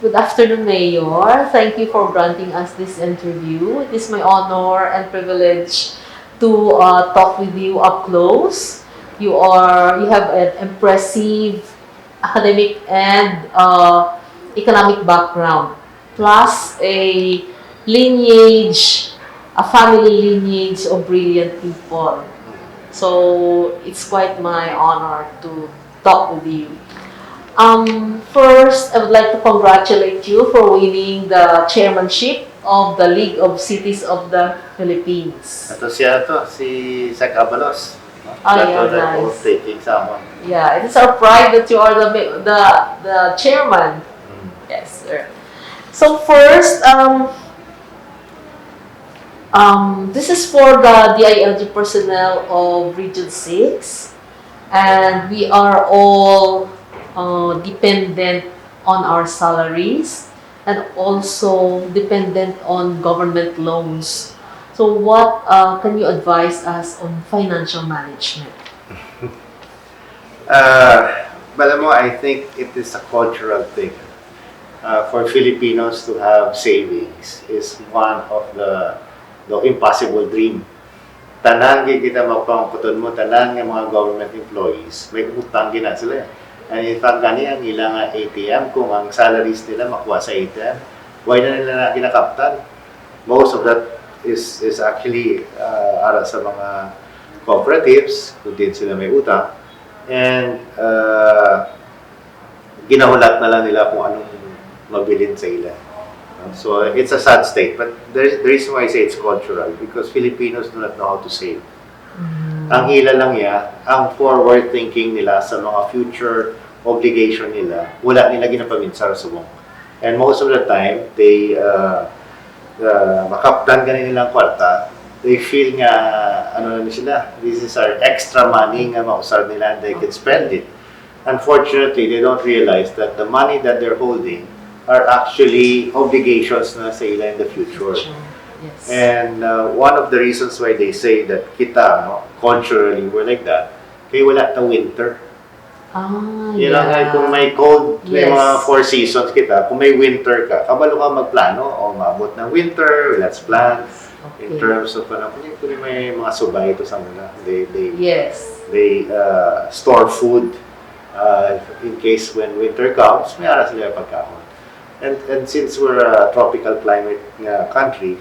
Good afternoon, Mayor. Thank you for granting us this interview. It is my honor and privilege to talk with you up close. You have an impressive academic and economic background, plus lineage, a family lineage of brilliant people. So it's quite my honor to talk with you. First, I would like to congratulate you for winning the chairmanship of the League of Cities of the Philippines. Ito siya to, si Sec Abalos. No? Ah, That yeah, was that nice. oath-taking someone. Yeah, it is our pride that you are the chairman. Yes, sir. So first, this is for the DILG personnel of Region 6, and we are all dependent on our salaries and also dependent on government loans. So what can you advise us on financial management? Alam mo, I think it is a cultural thing. For Filipinos to have savings is one of the impossible dream. Tanan kita mapangputon mo, tanan ng mga government employees, may utang gina sila. And in fact, gani ang ilang ATM, kung ang salaries nila makuha sa ATM, why na nila na kinakaptan? Most of that is actually ara sa mga cooperatives, kung din sila may utang. And ginahulat na lang nila kung anong mabilin sa ilan. So it's a sad state, but the reason why I say it's cultural, because Filipinos do not know how to save. Ang hila lang niya, ang forward thinking nila sa mga future obligation nila, wala nila ginapaminsa sa subong. And most of the time, they makaptan ganin nilang kwarta, they feel nga, ano na sila, this is our extra money nga mausar nila and they can spend it. Unfortunately, they don't realize that the money that they're holding are actually obligations na sa ila in the future. Yes. And one of the reasons why they say that kita, no, culturally, we're like that, kaya wala ta winter. Yeah. Like kung may cold, may Yes. mga 4 seasons kita, kung may winter ka, kabalo ka magplano, o maabot ng winter, let's plan. Okay. In terms of, kung may mga subay ito sa mga, Yes. they store food in case when winter comes, may ara sila pagkahon. And since we're a tropical climate country,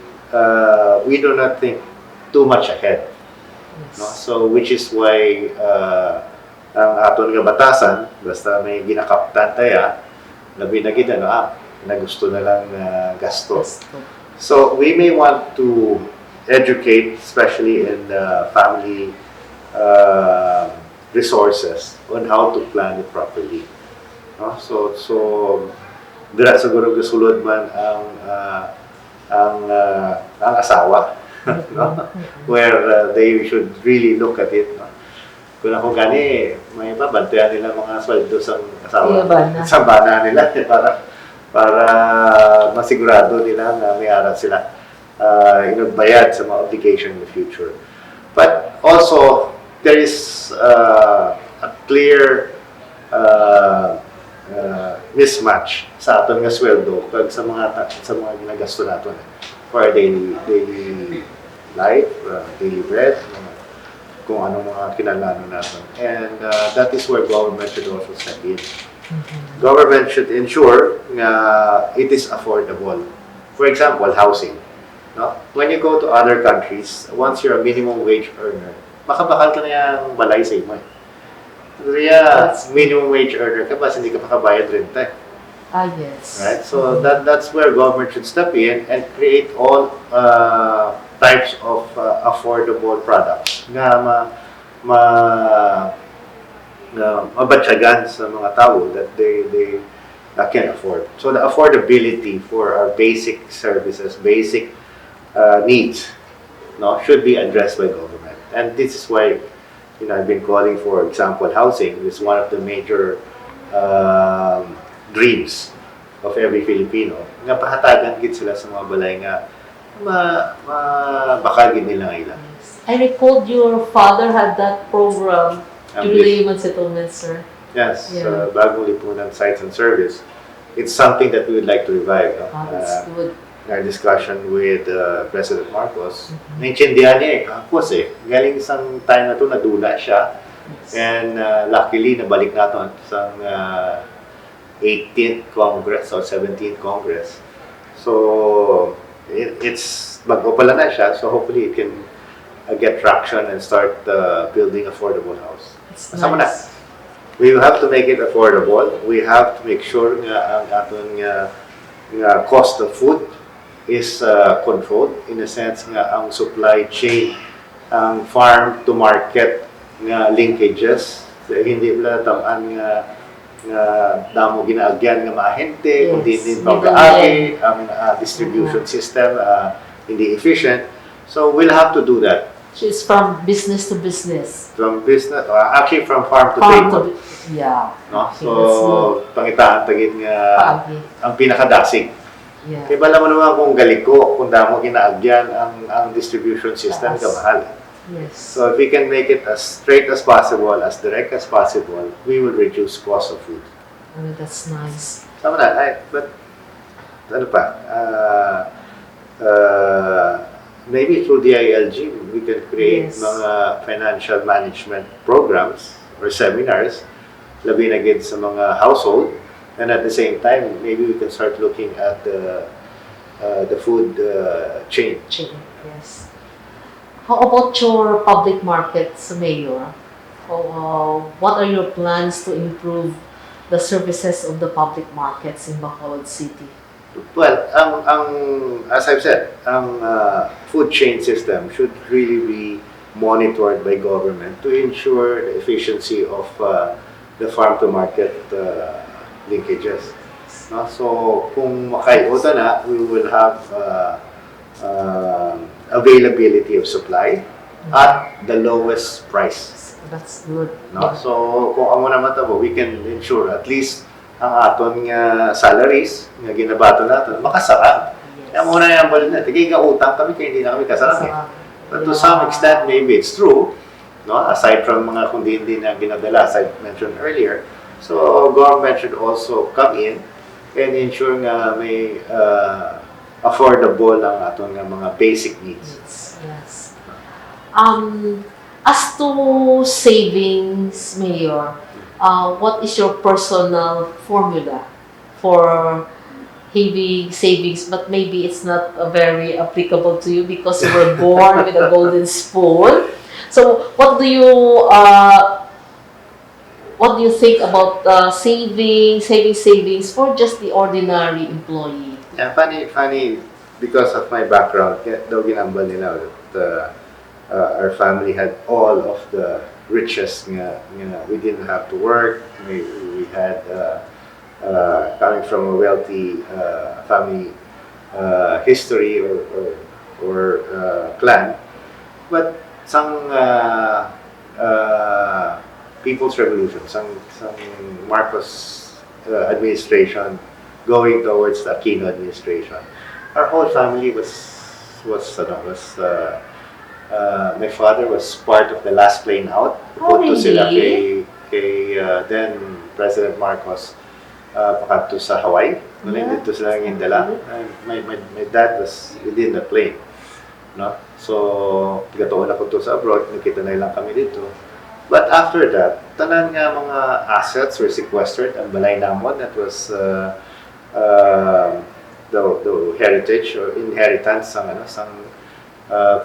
we do not think too much ahead. Yes. No? So, which is why ang aton nga batasan, basta may ginakaptan taya, labi na gid na gusto na lang gasto. So, we may want to educate, especially in family resources, on how to plan it properly. No? So dira siguro gasulod man ang asawa, no? Where they should really look at it. No? Kung ako gani, may pabantayan nila mga sweldo sa asawa. Sa bana nila para masigurado nila na may ara sila inagbayad sa mga obligation in the future. But also, there is a clear mismatch sa aton nga sweldo kag sa mga ginagasto naton for our daily life, daily bread, kung anong mga kinalano natin. And that is where government should also step in. Government should ensure it is affordable. For example, housing. No? When you go to other countries, once you're a minimum wage earner, makabakal ka na yung balay sa imo. Kaya minimum wage earner ka, basta hindi ka makabayad renta. Yes. Right? So that's where government should step in and create all types of affordable products nga mabatyagan sa mga tao that they can afford. So the affordability for our basic services, basic needs, no, should be addressed by government. And this is why I've been calling, for example, housing is one of the major dreams of every Filipino. Nga pahatagan gid sila sa mga balay nga bakagin nila ilan. I recalled your father had that program during the human settlement, sir. Yes, Yeah. Bagong Lipunan Sites and Service. it's something that we would like to revive. No? That's good. In our discussion with President Marcos, naintindihan niya kapos galing isang time na to nadula siya, Yes. and luckily nabalik natin sa 18th Congress or 17th Congress. So it's bago pala na siya, so hopefully it can get traction and start building affordable house. It's Kasama na. nice. We have to make it affordable. We have to make sure nga ang atong cost of food is controlled, in a sense nga ang supply chain, ang farm to market nga linkages, so, hindi wala tamaan nga damo ginaagyan nga maahente, Yes. kundi din Middleman. pag-aagi, ang distribution system hindi efficient. So we'll have to do that She's from business to business. from business, actually from farm to Farm table. to yeah. No? Okay, So, that's good. pangitaan tagin nga Paagi. ang pinakadasig. Yeah. Kaya bala mo naman kung galiko, kung damo ginaagyan ang distribution system, Yes. kamahal. Yes. So, if we can make it as straight as possible, as direct as possible, we will reduce cost of food. Oh, that's nice. Tama na, but ano pa, maybe through the ILG, we can create Yes. mga financial management programs or seminars, labi na gid sa mga household, and at the same time, maybe we can start looking at the food chain. Chicken. Yes. How about your public markets, Mayor? What are your plans to improve the services of the public markets in Bacolod City? Well, as I've said, ang food chain system should really be monitored by government to ensure the efficiency of the farm-to-market linkages. No? So, kung makaiuta na, we will have availability of supply at the lowest price. That's good. No? So, kung amo naman tabo, we can ensure at least ang aton nga salaries nga ginabato natin makasarap. Kaya muna yung balik na, tigay ka utang kami kaya hindi na kami kasarap But to some extent, maybe it's true, no? Aside from mga kundi hindi na ginadala, as I mentioned earlier. So, government should also come in and ensure nga may affordable ang aton nga mga basic needs. Yes. As to savings, Mayor, what is your personal formula for having savings? But maybe it's not very applicable to you because you were born with a golden spoon. So, what do you think about savings for just the ordinary employee? Yeah, funny because of my background, daw ginambal nila that our family had all of the riches nga, we didn't have to work. We had coming from a wealthy family history or clan, but some People's Revolution, some Marcos administration going towards the Aquino administration. Our whole family my father was part of the last plane out. Pupunto sila kay then President Marcos pakadto sa Hawaii. Nung dito sila ngindala. My dad was within the plane. No? So, gatuon ako to sa abroad. Nakita na lang kami dito. But after that, tanan nga mga assets were sequestered. Ang balay namon, that was the heritage or inheritance sang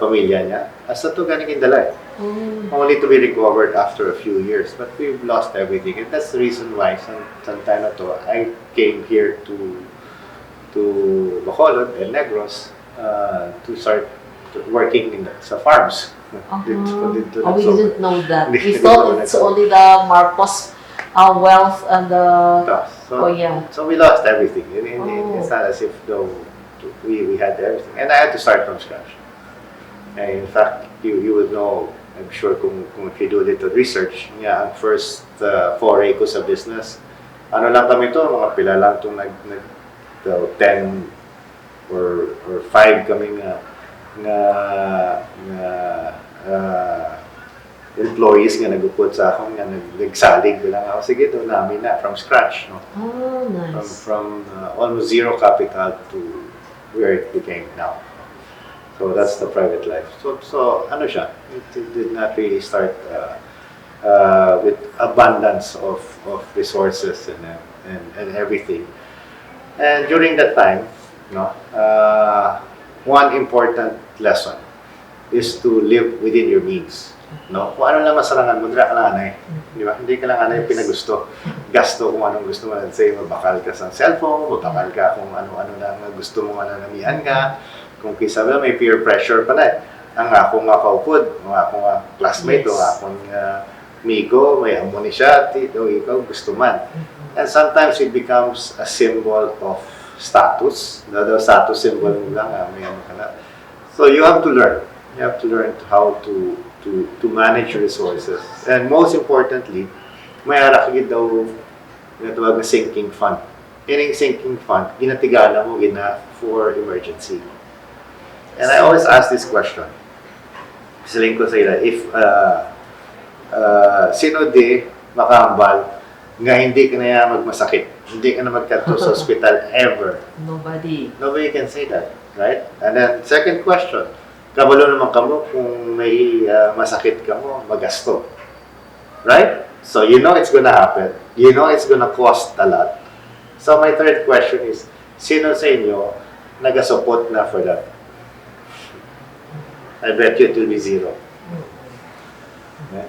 pamilya niya. Asa to ganing indalay. Only to be recovered after a few years. But we've lost everything. And that's the reason why some time na to, I came here to Bacolod and Negros to start working sa farms. We didn't know that. We thought it's only the Marcos wealth and the... So we lost everything. It's not as if though we had everything. And I had to start from scratch. And in fact, you would know, I'm sure kung if you do a little research, ang first foray ko sa business, ano lang kami to, mga pila lang itong 10 or 5 kami nga employees nga nagupod sa akon nga nagsalig bilang ako sige do namin na from scratch, no? Oh, nice. From almost zero capital to where it became now. So that's the private life. So ano siya? It did not really start with abundance of resources and everything. And during that time, no, one important lesson is to live within your means. No? Kung ano lang masarangan mo, dira ka lang anay. Di ba? Hindi ka lang anay pinagusto. Gasto kung anong gusto mo. Let's say, mabakal ka sa cellphone, mabakal ka kung ano-ano lang gusto mo, mananamihan ka. Kung kisa ba, may peer pressure pa na eh. Ang ako nga kaupod, ang ako nga classmate, o akong migo, may amo ni siya, o ikaw gusto man. And sometimes it becomes a symbol of status. The status symbol mo lang, may ano ka na. So you have to learn. You have to learn how to manage your resources. And most importantly, may arakagid daw na tawag na sinking fund. Yan yung sinking fund, ginatigala mo for emergency. And I always ask this question. Saling ko sa ila, if sino di makahambal nga hindi ka na magmasakit, hindi ka na magkanto sa hospital ever. Nobody. Nobody can say that, right? And then, second question, kabalo naman ka mo kung may masakit ka mo, magasto. Right? So, you know it's gonna happen. You know it's gonna cost a lot. So, my third question is, sino sa inyo nagasupot na for that? I bet you it will be zero. Okay?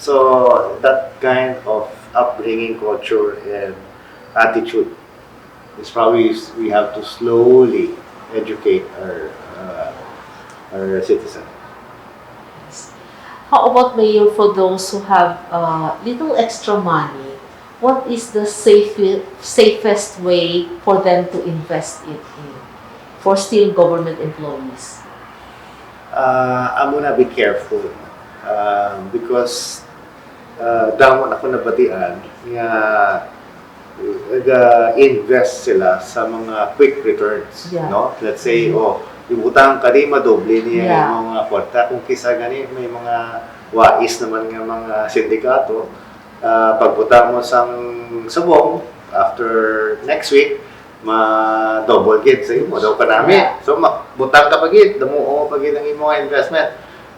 So, that kind of upbringing culture and attitude is probably we have to slowly educate our citizen. How about, Mayor, for those who have little extra money, what is the safest way for them to invest it in for still government employees? I'm gonna be careful because damon ako nabatian nga invest sila sa mga quick returns, no? Let's say, ibutang ka di madoble niya yung mga kwarta. Kung kisa gani, may mga wais naman nga mga sindikato, pagbutang mo sang subong, after next week, ma-double gid sa imo daw kanami. So, butang ka pagid, damuo pagid ang imo investment,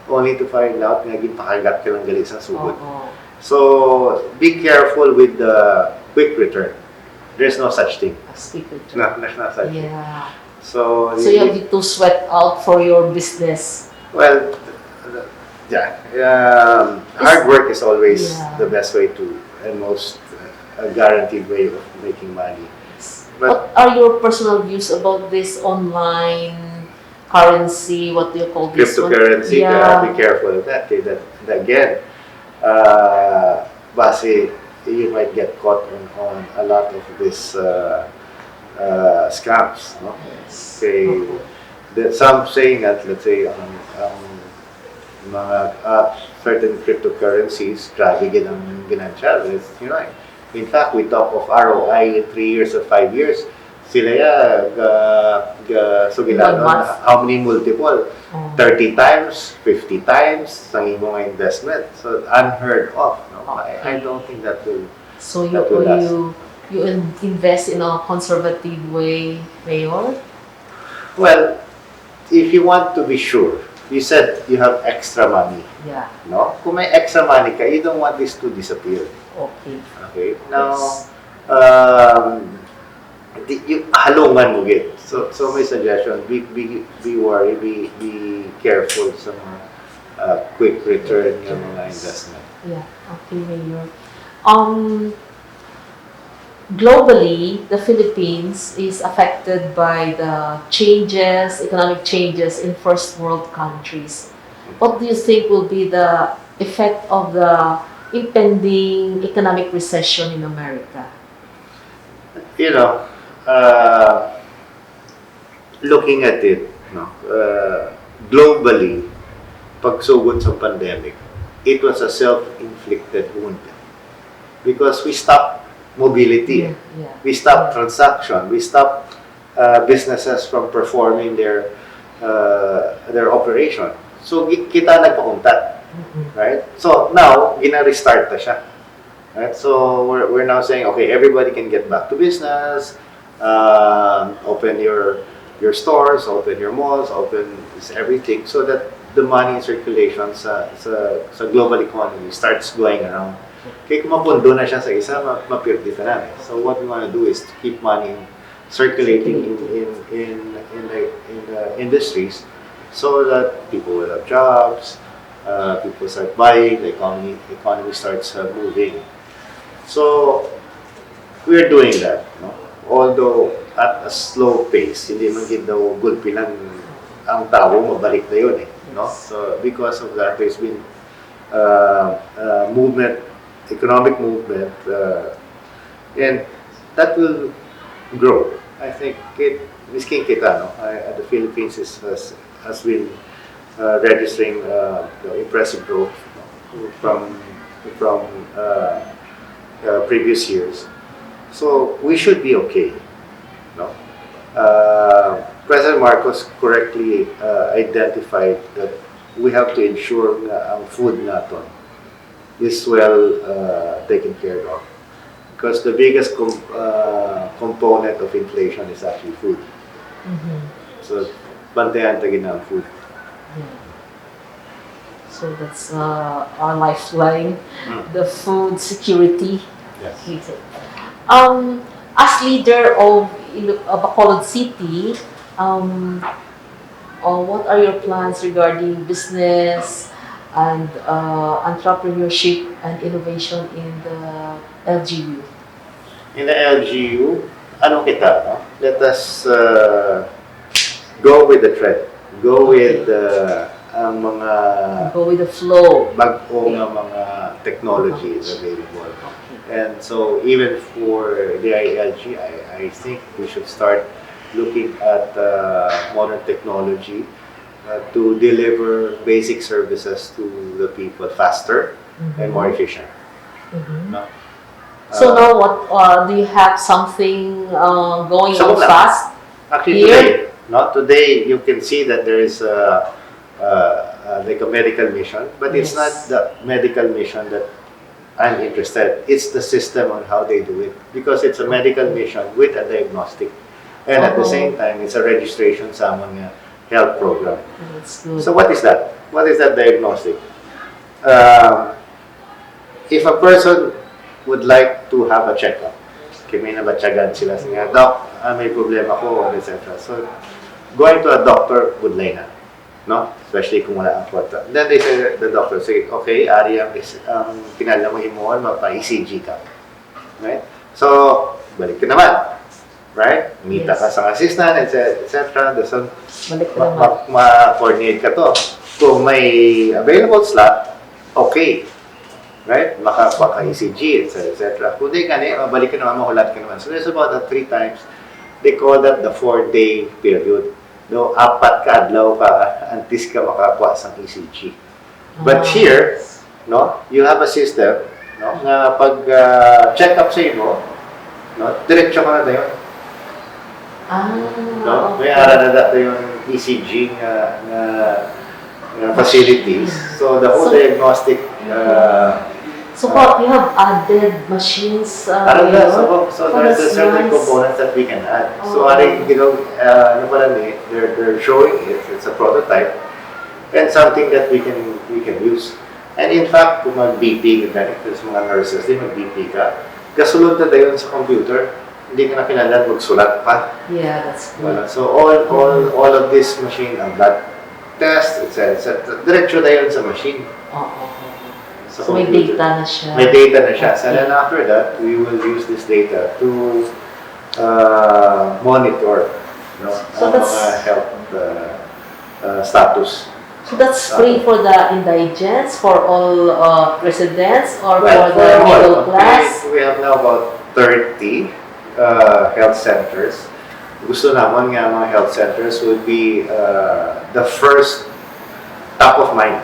only to find out nga ginpakagat ka lang gali sa sugod. So, be careful with the quick return. There's no such thing. No, there's no such thing. So you have to sweat out for your business. Well, yeah. Hard work is always the best way to, and most guaranteed way of making money. But what are your personal views about this online currency? What do you call this cryptocurrency? Be careful of that. That again, base you might get caught on a lot of this. Scams, no? Say that some saying that, let's say, mga certain cryptocurrencies, grabe gid ang ginansya. You know, in fact, we talk of ROI in 3 years or 5 years. Sila sugilan how many multiple? 30 times, 50 times ang imong investment. So unheard of. No? I don't think that will. So you invest in a conservative way, Mayor? Well, if you want to be sure, you said you have extra money. Yeah. No? Kung may extra money ka, you don't want this to disappear. Okay. Okay? Now, halungan mo gid. So my suggestion, be worried, be careful sa mga quick return ng mga investment. Yeah. Okay, Mayor. Globally, the Philippines is affected by the economic changes in first world countries. What do you think will be the effect of the impending economic recession in America? You know, looking at it, globally, pagsugod sa pandemic, it was a self-inflicted wound because we stopped mobility. We stop transaction. We stop businesses from performing their operation. So kita nagpakuntat. Right? So now, gina-restart na siya. Right? So we're now saying, okay, everybody can get back to business, open your stores, open your malls, open everything so that the money in circulation sa global economy starts going around. Kaya kung mapundo na siya sa isa, mapirdi ka na. So what we want to do is to keep money circulating in the industries so that people will have jobs, people start buying, the economy starts moving. So we're doing that, no? Although at a slow pace, hindi man gid daw gulpi lang ang tao, mabalik na yun eh, no? So because of that, there's been movement, economic movement, and that will grow. I think miskin kita, no? The Philippines has been registering impressive growth, no? from previous years. So we should be okay, no? President Marcos correctly identified that we have to ensure na ang food natin is well taken care of. Because the biggest component of inflation is actually food. So, bantayan tagin ang food. So that's our lifeline, the food security. Yes. As leader of Bacolod City, what are your plans regarding business and entrepreneurship and innovation in the LGU? In the LGU, ano kita, no? Let us go with the trend. Go with ang mga Go with the flow. bago nga mga technologies available. And so even for the ILG, I think we should start looking at modern technology to deliver basic services to the people faster and more efficient. No? So now, what do you have something going So on na. fast? Actually, Here? today you can see that there is like a medical mission, but it's not Yes. the medical mission that I'm interested. It's the system on how they do it, because it's a medical mission with a diagnostic, and at the same time, it's a registration sa mga health program. That's good. So what is that? What is that diagnostic? If a person would like to have a checkup, may nabatyagan sila nga, Doc, may problema ko, etc. So, going to a doctor would lay na. No? Especially kung wala ang kwarta. Then they say, the doctor say, okay, ari ang pinala mo himuon, mapa-ECG ka. Right? So, balik ka naman. Right? Mita ka sa assistant, etc. So, Balik ka naman. ma-coordinate ka to. Kung may available slot, okay. Right? Maka-ECG, etc. Kung di ka balik ka naman, mahulat ka naman. So, there's about 3 times. They call that the 4-day period. No, 4 ka adlaw ka antes ka makakuha sa ECG. But here, no, you have a system, no, na pag check up sa imo, no, diretso ka na dayon. No, may ara na dato yung ECG nga facilities. So the whole diagnostic So what, you have added machines? so there's a certain components that we can add. So ano pala they're showing it. It's a prototype and something that we can use. And in fact, kung mag-BP ka, there's mga nurses, di mag-BP ka, kasulod na dayon sa computer, hindi ka na kailangan magsulat pa. Yeah, that's good. So all of this machine, ang blood test, etc. Diretso na yun sa machine. So may data na siya. May data na siya. So then after that, we will use this data to monitor, So ang mga health status. So that's free for the indigents, for all residents, or for the all, middle class? we have now about 30 health centers. Gusto naman nga mga health centers would be the first top of mind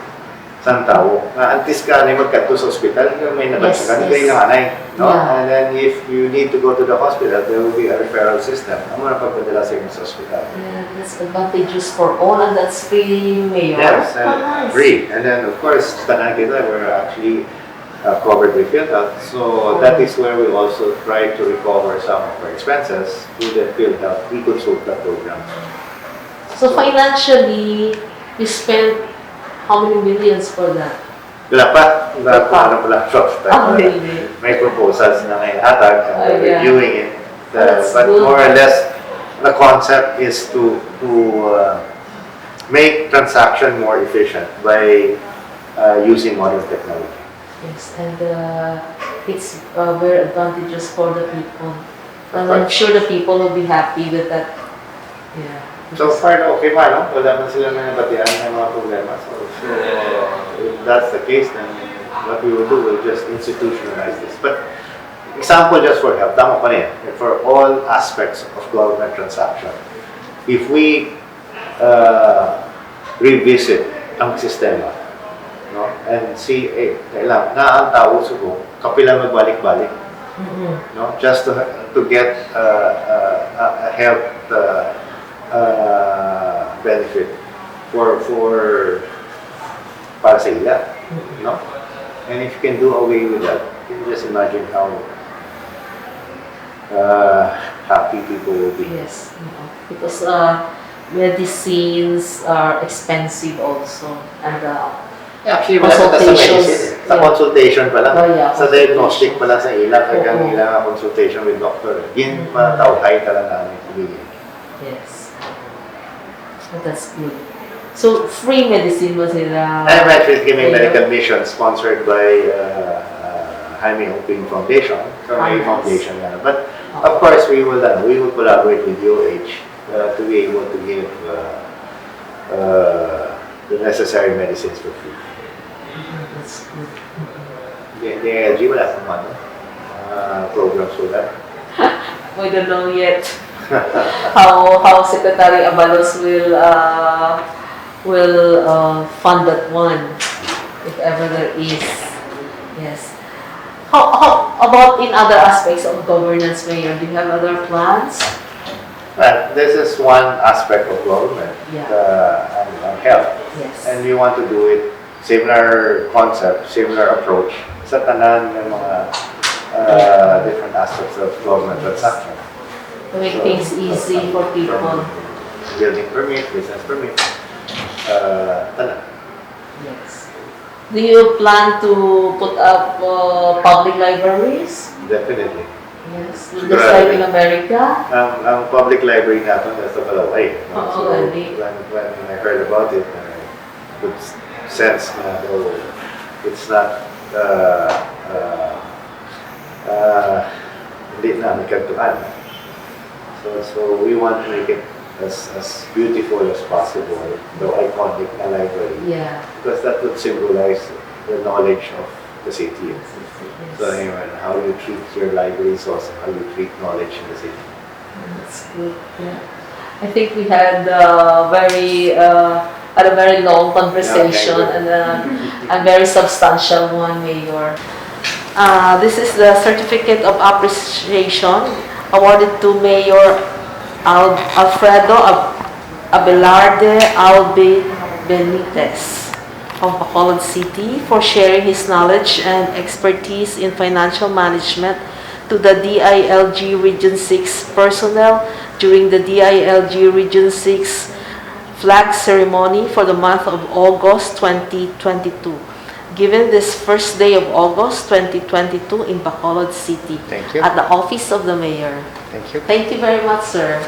San tao. Antes ka na magkadto sa ospital, may nabansagan, Yes, yes. kayo ng anay. No? Yeah. And then if you need to go to the hospital, there will be a referral system. Ang mga pagpadala sa inyo sa ospital. Yeah, that's advantageous for all, and that's free, Mayor. Yes, and nice. free. And then of course, tanan kita, we're actually covered with PhilHealth. So that is where we also try to recover some of our expenses through the PhilHealth e-consulta program. So financially, you spent how many millions for that? Wala pa. Wala pa. Ano pala. Really? May proposals na ngayon hatag and we're Yeah. reviewing it. That's But good. more or less, the concept is to make transaction more efficient by using modern technology. Yes, and it's very advantageous for the people. And Of I'm course. sure the people will be happy with that. Yeah. So far, okay pa, no? Wala man sila na nabatian ng mga problema. So if that's the case, then what we will do, we'll just institutionalize this. But example just for help, tama pa rin, for all aspects of government transaction. If we revisit ang sistema, no? And see, kailangan na ang tao sugo, kapila magbalik-balik, no? Just to get a health benefit for para sa ila, no? And if you can do away with that, you can just imagine how happy people will be. Yes, because medicines are expensive also, and Actually, wala sa Consultations, medicine. Sa yeah. consultation pa lang. Oh, yeah, Sa diagnostic pa lang sa ilang, kaya Oo. ilang consultation with doctor. Yun pa tao, kahit talaga namin kumigil. yes, so that's good. So free medicine ba sila? I'm actually giving Mayor? medical mission sponsored by Jaime Oping Foundation. So may Nice. foundation yan. But of course, we will collaborate with DOH to be able to give the necessary medicines for free. That's good. The ALG, wala pang ano, programs for that. We don't know yet how Secretary Abalos will fund that one, if ever there is. Yes. How about in other aspects of governance, Mayor? Do you have other plans? Well, this is one aspect of government, Yeah. and health. Yes. And we want to do it, similar concept, similar approach, sa tanan ng mga different aspects of government transaction. To make things easy for people. From building permit, business permit, tanan. Yes. Do you plan to put up public libraries? Definitely. Yes. Just like in America? Ang public library natin nasa Kalaway. No? Oo, really? When I heard about it, could sense na though it's not hindi na nagkantuan. So we want to make it as beautiful as possible, the iconic na library, Yeah. because that would symbolize the knowledge of the city. So Yes. anyway, how you treat your library is also how you treat knowledge in the city. That's good. Yeah. I think we had had a very long conversation Yeah, and a very substantial one, Mayor. This is the certificate of appreciation awarded to Mayor Alfredo Abelarde Albe Benitez of Bacolod City for sharing his knowledge and expertise in financial management to the DILG Region 6 personnel during the DILG Region 6 flag ceremony for the month of August 2022, given this first day of August 2022 in Bacolod City Thank you. at the office of the mayor. Thank you. Thank you very much, sir.